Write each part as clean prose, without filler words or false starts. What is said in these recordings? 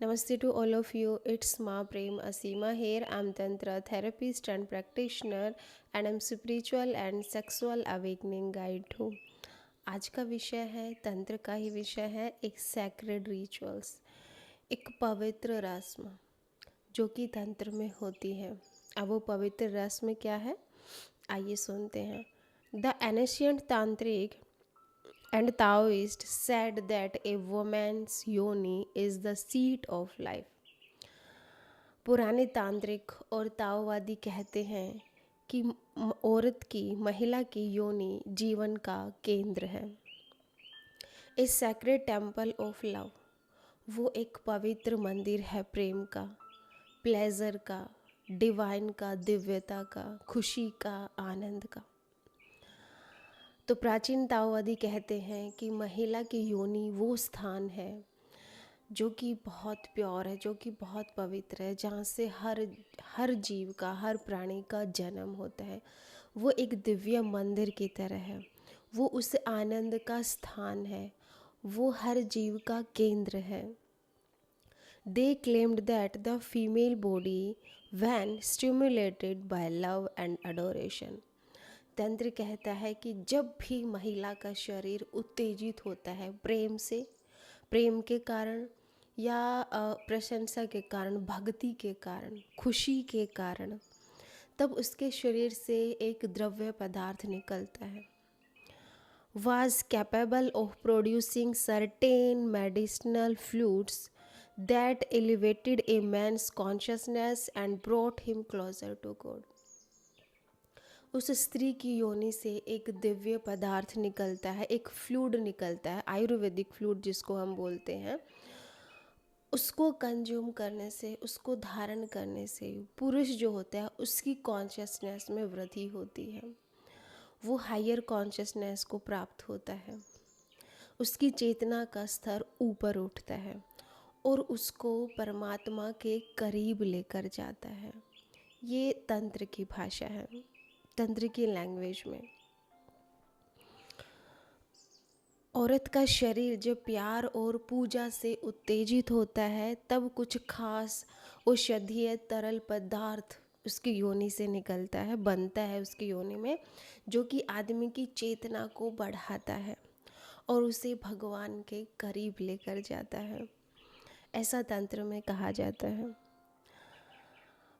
Namaste to all of you. It's Ma Prem Asima here. I'm Tantra therapist and practitioner and I'm spiritual and sexual awakening guide too. आज का विषय है तंत्र का ही विषय है एक सैक्रेड रिचुअल्स, एक पवित्र रस्म जो कि तंत्र में होती है। अब वो पवित्र रस्म क्या है, आइए सुनते हैं। द एनिशियंट तांत्रिक and Taoists said that a woman's yoni is the seat of life. पुराने तांत्रिक और ताओवादी कहते हैं कि औरत की, महिला की योनि जीवन का केंद्र है। ए सैक्रेड टेम्पल ऑफ लव, वो एक पवित्र मंदिर है प्रेम का, प्लेजर का, डिवाइन का, दिव्यता का, खुशी का, आनंद का। तो प्राचीन ताओवादी कहते हैं कि महिला की योनि वो स्थान है जो कि बहुत प्योर है, जो कि बहुत पवित्र है, जहाँ से हर जीव का, हर प्राणी का जन्म होता है। वो एक दिव्य मंदिर की तरह है, वो उस आनंद का स्थान है, वो हर जीव का केंद्र है। They claimed that the female body, when stimulated by love and adoration, तंत्र कहता है कि जब भी महिला का शरीर उत्तेजित होता है प्रेम से, प्रेम के कारण या प्रशंसा के कारण, भक्ति के कारण, खुशी के कारण, तब उसके शरीर से एक द्रव्य पदार्थ निकलता है। was capable of producing certain medicinal fluids that elevated a man's consciousness and brought him closer to God. उस स्त्री की योनि से एक दिव्य पदार्थ निकलता है, एक फ्लूइड निकलता है, आयुर्वेदिक फ्लूइड जिसको हम बोलते हैं। उसको कंज्यूम करने से, उसको धारण करने से पुरुष जो होता है उसकी कॉन्शियसनेस में वृद्धि होती है, वो हायर कॉन्शियसनेस को प्राप्त होता है, उसकी चेतना का स्तर ऊपर उठता है और उसको परमात्मा के करीब लेकर जाता है। ये तंत्र की भाषा है, तंत्र की लैंग्वेज में। औरत का शरीर जब प्यार और पूजा से उत्तेजित होता है तब कुछ खास औषधीय तरल पदार्थ उसकी योनि से निकलता है, बनता है उसकी योनि में, जो कि आदमी की चेतना को बढ़ाता है और उसे भगवान के करीब लेकर जाता है, ऐसा तंत्र में कहा जाता है।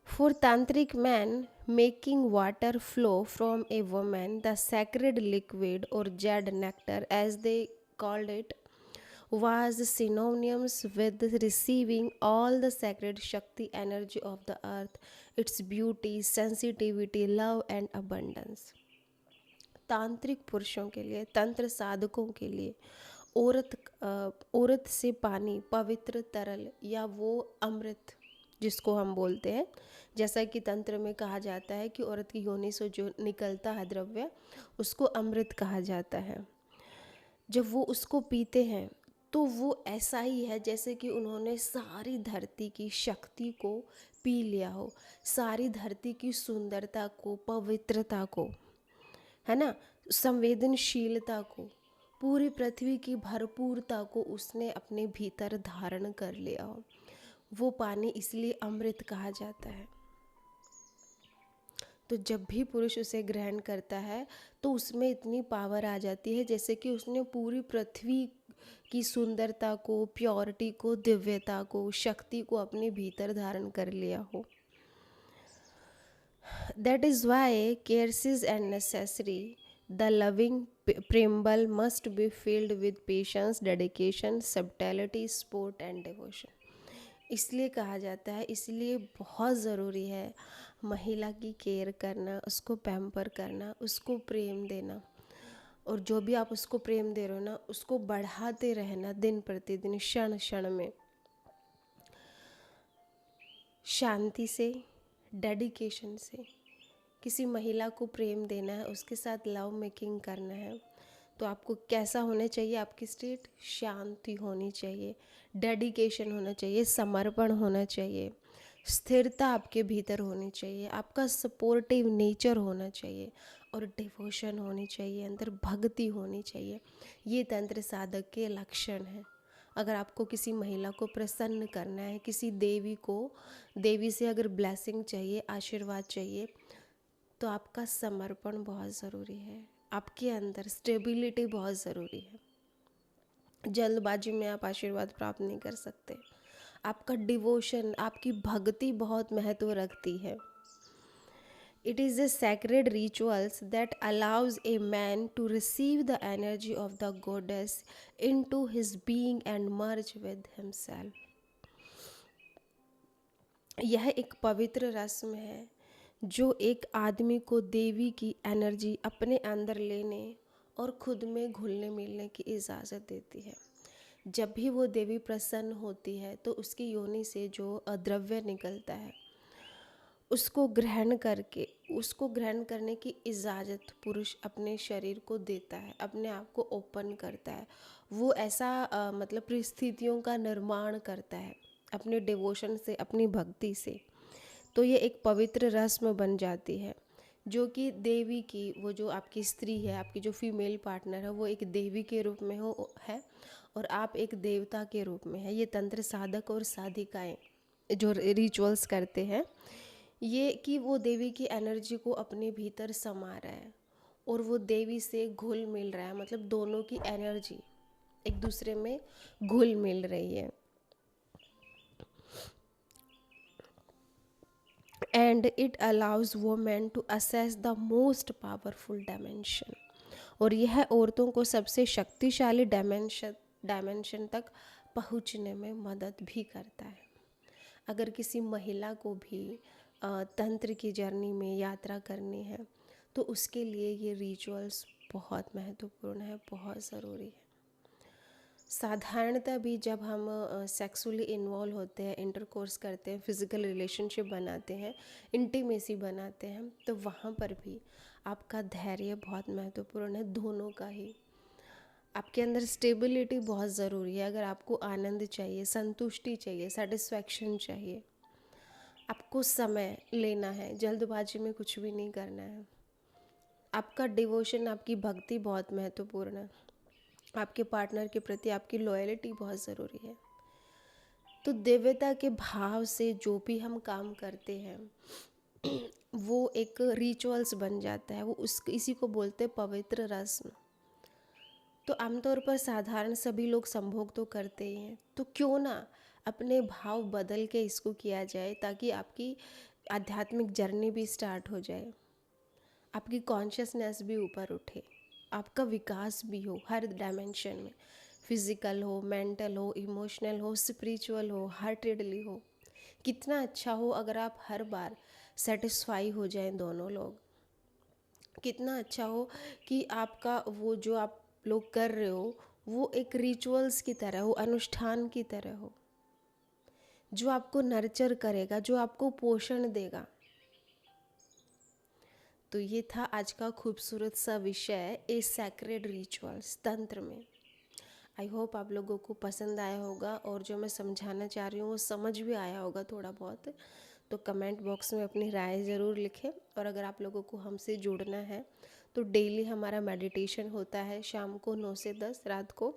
For tantric man, making water flow from a woman, the sacred liquid or jade nectar as they called it, was synonymous with receiving all the sacred Shakti energy of the earth, its beauty, sensitivity, love and abundance. तांत्रिक पुरुषों के लिए, तंत्र साधकों के लिए औरत से पानी, पवित्र तरल या वो अमृत जिसको हम बोलते हैं, जैसा कि तंत्र में कहा जाता है कि औरत की योनि से जो निकलता है द्रव्य उसको अमृत कहा जाता है। जब वो उसको पीते हैं तो वो ऐसा ही है जैसे कि उन्होंने सारी धरती की शक्ति को पी लिया हो, सारी धरती की सुंदरता को, पवित्रता को, है ना, संवेदनशीलता को, पूरी पृथ्वी की भरपूरता को उसने अपने भीतर धारण कर लिया हो। वो पानी इसलिए अमृत कहा जाता है। तो जब भी पुरुष उसे ग्रहण करता है तो उसमें इतनी पावर आ जाती है जैसे कि उसने पूरी पृथ्वी की सुंदरता को, प्योरिटी को, दिव्यता को, शक्ति को अपने भीतर धारण कर लिया हो। That is why cares is necessary. The loving preamble must be filled with patience, dedication, subtlety, sport and devotion. इसलिए कहा जाता है, इसलिए बहुत ज़रूरी है महिला की केयर करना, उसको पैम्पर करना, उसको प्रेम देना, और जो भी आप उसको प्रेम दे रहे हो ना उसको बढ़ाते रहना दिन प्रतिदिन, क्षण क्षण में, शांति से, डेडिकेशन से। किसी महिला को प्रेम देना है, उसके साथ लव मेकिंग करना है तो आपको कैसा होना चाहिए, आपकी स्टेट शांति होनी चाहिए, डेडिकेशन होना चाहिए, समर्पण होना चाहिए, स्थिरता आपके भीतर होनी चाहिए, आपका सपोर्टिव नेचर होना चाहिए और डिवोशन होनी चाहिए, अंदर भक्ति होनी चाहिए। ये तंत्र साधक के लक्षण हैं। अगर आपको किसी महिला को प्रसन्न करना है, किसी देवी से अगर ब्लेसिंग चाहिए, आशीर्वाद चाहिए, तो आपका समर्पण बहुत ज़रूरी है। आपके अंदर स्टेबिलिटी बहुत ज़रूरी है। जल्दबाजी में आप आशीर्वाद प्राप्त नहीं कर सकते। आपका डिवोशन, आपकी भक्ति बहुत महत्व रखती है। It is a sacred rituals that allows a man to receive the energy of the goddess into his being and merge with himself. यह एक पवित्र रस्म है जो एक आदमी को देवी की एनर्जी अपने अंदर लेने और खुद में घुलने मिलने की इजाज़त देती है। जब भी वो देवी प्रसन्न होती है तो उसकी योनि से जो द्रव्य निकलता है उसको ग्रहण करने की इजाज़त पुरुष अपने शरीर को देता है, अपने आप को ओपन करता है। वो ऐसा मतलब परिस्थितियों का निर्माण करता है अपने डिवोशन से, अपनी भक्ति से। तो ये एक पवित्र रस्म बन जाती है जो कि देवी की, वो जो आपकी स्त्री है, आपकी जो फीमेल पार्टनर है, वो एक देवी के रूप में है और आप एक देवता के रूप में है। ये तंत्र साधक और साधिकाएं जो रिचुअल्स करते हैं, ये कि वो देवी की एनर्जी को अपने भीतर समा रहा है और वो देवी से घुल मिल रहा है, मतलब दोनों की एनर्जी एक दूसरे में घुल मिल रही है। And it allows women to access the most powerful dimension, और यह औरतों को सबसे शक्तिशाली डायमेंशन तक पहुंचने में मदद भी करता है। अगर किसी महिला को भी तंत्र की जर्नी में यात्रा करनी है तो उसके लिए ये रिचुअल्स बहुत महत्वपूर्ण है, बहुत ज़रूरी है। साधारणतः भी जब हम सेक्सुअली इन्वॉल्व होते हैं, इंटरकोर्स करते हैं, फिज़िकल रिलेशनशिप बनाते हैं, इंटीमेसी बनाते हैं, तो वहाँ पर भी आपका धैर्य बहुत महत्वपूर्ण है, दोनों का ही। आपके अंदर स्टेबिलिटी बहुत ज़रूरी है। अगर आपको आनंद चाहिए, संतुष्टि चाहिए, सेटिस्फैक्शन चाहिए, आपको समय लेना है, जल्दबाजी में कुछ भी नहीं करना है। आपका डिवोशन, आपकी भक्ति बहुत महत्वपूर्ण है। आपके पार्टनर के प्रति आपकी लॉयल्टी बहुत ज़रूरी है। तो दिव्यता के भाव से जो भी हम काम करते हैं वो एक रिचुअल्स बन जाता है, वो इसी को बोलते हैं पवित्र रस्म। तो आमतौर पर साधारण सभी लोग संभोग तो करते ही हैं, तो क्यों ना अपने भाव बदल के इसको किया जाए ताकि आपकी आध्यात्मिक जर्नी भी स्टार्ट हो जाए, आपकी कॉन्शियसनेस भी ऊपर उठे, आपका विकास भी हो हर डायमेंशन में, फिज़िकल हो, मेंटल हो, इमोशनल हो, स्पिरिचुअल हो, हार्टेडली हो। कितना अच्छा हो अगर आप हर बार सेटिस्फाई हो जाएं दोनों लोग। कितना अच्छा हो कि आपका वो जो आप लोग कर रहे हो वो एक रिचुअल्स की तरह हो, अनुष्ठान की तरह हो, जो आपको नर्चर करेगा, जो आपको पोषण देगा। तो ये था आज का खूबसूरत सा विषय, ए सैक्रेड रिचुअल्स तंत्र में। आई होप आप लोगों को पसंद आया होगा और जो मैं समझाना चाह रही हूँ वो समझ भी आया होगा थोड़ा बहुत। तो कमेंट बॉक्स में अपनी राय ज़रूर लिखें। और अगर आप लोगों को हमसे जुड़ना है तो डेली हमारा मेडिटेशन होता है शाम को 9 से 10 रात को,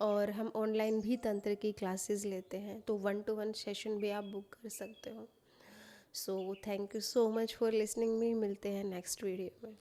और हम ऑनलाइन भी तंत्र की क्लासेस लेते हैं, तो 1-to-1 सेशन भी आप बुक कर सकते हो। So thank you so much for listening me. मिलते हैं नेक्स्ट वीडियो में।